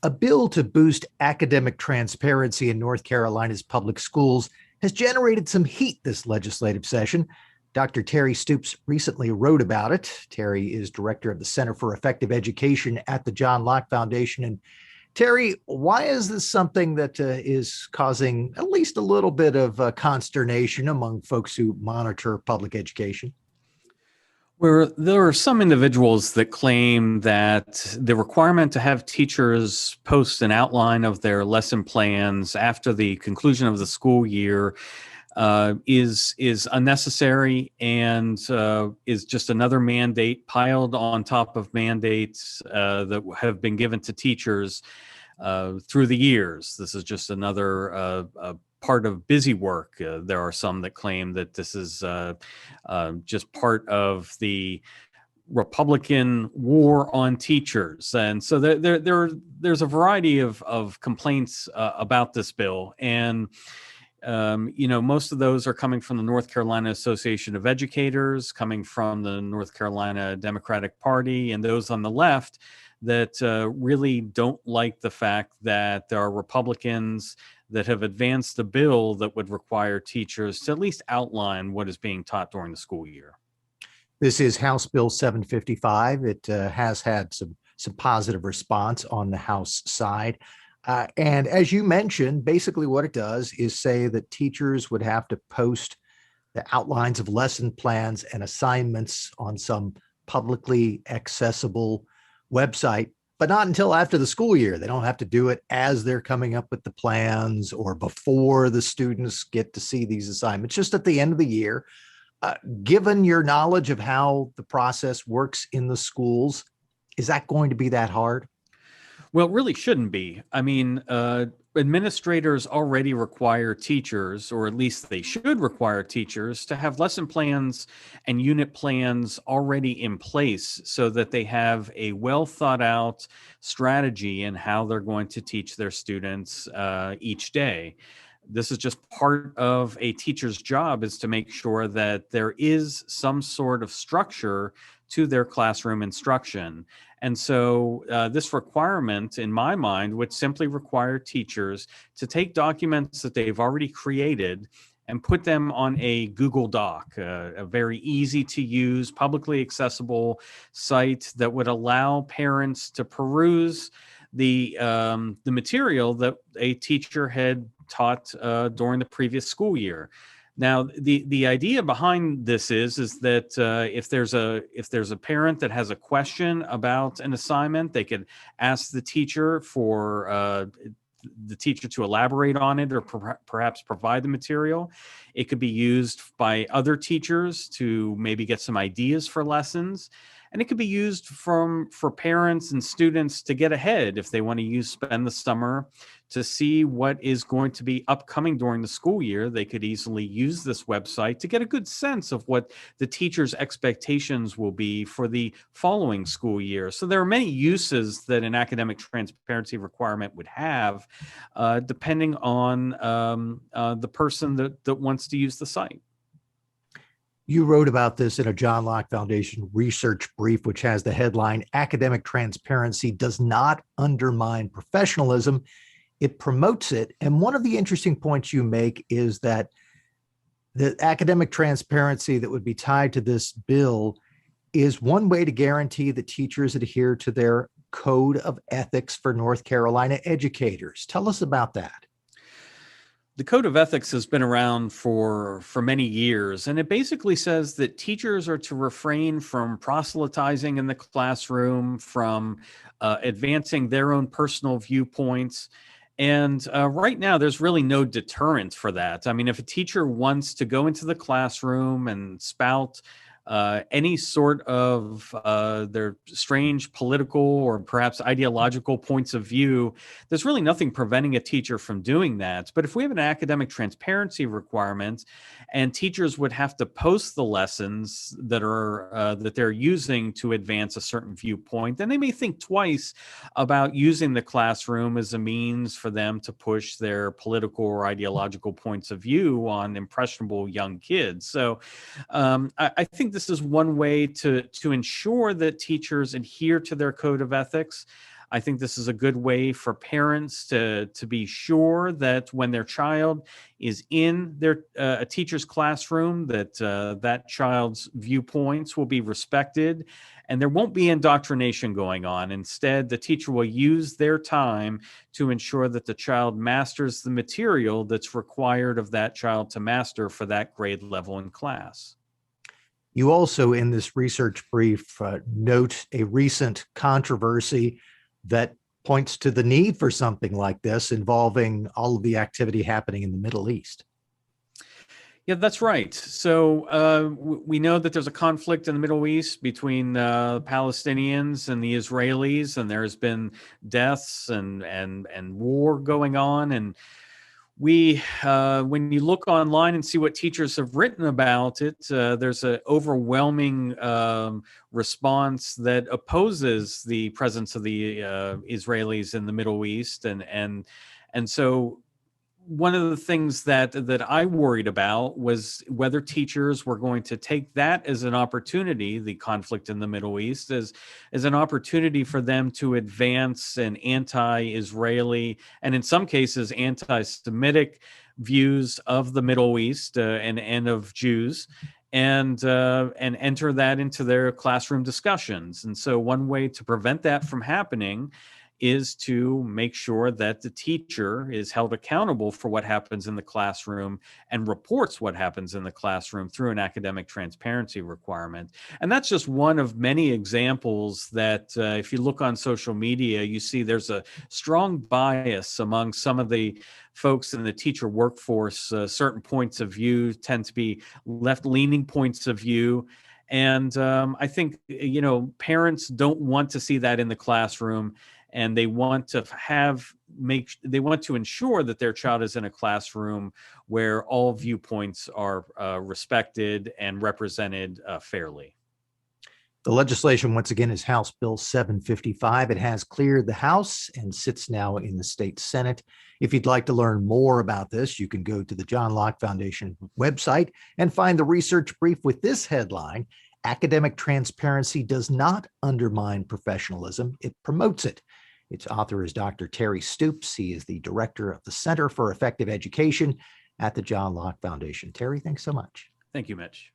A bill to boost academic transparency in North Carolina's public schools has generated some heat this legislative session. Dr. Terry Stoops recently wrote about it. Terry is director of the Center for Effective Education at the John Locke Foundation. And Terry, why is this something that is causing at least a little bit of consternation among folks who monitor public education? Where there are some individuals that claim that the requirement to have teachers post an outline of their lesson plans after the conclusion of the school year is unnecessary and is just another mandate piled on top of mandates that have been given to teachers through the years. This is just another part of busy work. There are some that claim that this is just part of the Republican war on teachers. And so there's a variety of complaints about this bill. And most of those are coming from the North Carolina Association of Educators, coming from the North Carolina Democratic Party, and those on the left that really don't like the fact that there are Republicans that have advanced a bill that would require teachers to at least outline what is being taught during the school year. This is House Bill 755. It has had some positive response on the House side. And as you mentioned, basically what it does is say that teachers would have to post the outlines of lesson plans and assignments on some publicly accessible website, but not until after the school year. They don't have to do it as they're coming up with the plans or before the students get to see these assignments, just at the end of the year. Given your knowledge of how the process works in the schools, is that going to be that hard? Well, it really shouldn't be. I mean, administrators already require teachers, or at least they should require teachers, to have lesson plans and unit plans already in place so that they have a well thought out strategy in how they're going to teach their students each day. This is just part of a teacher's job, is to make sure that there is some sort of structure to their classroom instruction. And so this requirement, in my mind, would simply require teachers to take documents that they've already created and put them on a Google Doc, a very easy to use, publicly accessible site that would allow parents to peruse the material that a teacher had taught during the previous school year. Now, the idea behind this is that if there's a parent that has a question about an assignment, they could ask the teacher for the teacher to elaborate on it, or perhaps provide the material. It could be used by other teachers to maybe get some ideas for lessons. And it could be used for parents and students to get ahead if they want to spend the summer to see what is going to be upcoming during the school year. They could easily use this website to get a good sense of what the teacher's expectations will be for the following school year. So there are many uses that an academic transparency requirement would have, depending on the person that wants to use the site. You wrote about this in a John Locke Foundation research brief, which has the headline, "Academic Transparency Does Not Undermine Professionalism. It Promotes It." And one of the interesting points you make is that the academic transparency that would be tied to this bill is one way to guarantee that teachers adhere to their code of ethics for North Carolina educators. Tell us about that. The Code of Ethics has been around for many years, and it basically says that teachers are to refrain from proselytizing in the classroom, from advancing their own personal viewpoints. And right now, there's really no deterrent for that. I mean, if a teacher wants to go into the classroom and spout any sort of their strange political or perhaps ideological points of view, there's really nothing preventing a teacher from doing that. But if we have an academic transparency requirement and teachers would have to post the lessons that they're using to advance a certain viewpoint, then they may think twice about using the classroom as a means for them to push their political or ideological points of view on impressionable young kids. So I think this is one way to ensure that teachers adhere to their code of ethics. I think this is a good way for parents to be sure that when their child is in a teacher's classroom, that that child's viewpoints will be respected and there won't be indoctrination going on. Instead, the teacher will use their time to ensure that the child masters the material that's required of that child to master for that grade level in class. You also, in this research brief, note a recent controversy that points to the need for something like this involving all of the activity happening in the Middle East. Yeah, that's right. So we know that there's a conflict in the Middle East between Palestinians and the Israelis, and there's been deaths and war going on. And when you look online and see what teachers have written about it, there's an overwhelming response that opposes the presence of the Israelis in the Middle East, and so one of the things that I worried about was whether teachers were going to take that as an opportunity, the conflict in the Middle East, as an opportunity for them to advance an anti-Israeli and in some cases anti-Semitic views of the Middle East and of Jews. And enter that into their classroom discussions. And so one way to prevent that from happening is to make sure that the teacher is held accountable for what happens in the classroom and reports what happens in the classroom through an academic transparency requirement. And that's just one of many examples that if you look on social media, you see there's a strong bias among some of the folks in the teacher workforce. Certain points of view tend to be left-leaning points of view. And I think, parents don't want to see that in the classroom, and they want to ensure that their child is in a classroom where all viewpoints are respected and represented fairly. The legislation, once again, is House Bill 755. It has cleared the House and sits now in the state Senate. If you'd like to learn more about this, you can go to the John Locke Foundation website and find the research brief with this headline: Academic transparency does not undermine professionalism, it promotes it. Its author is Dr. Terry Stoops. He is the director of the Center for Effective Education at the John Locke Foundation. Terry, thanks so much. Thank you, Mitch.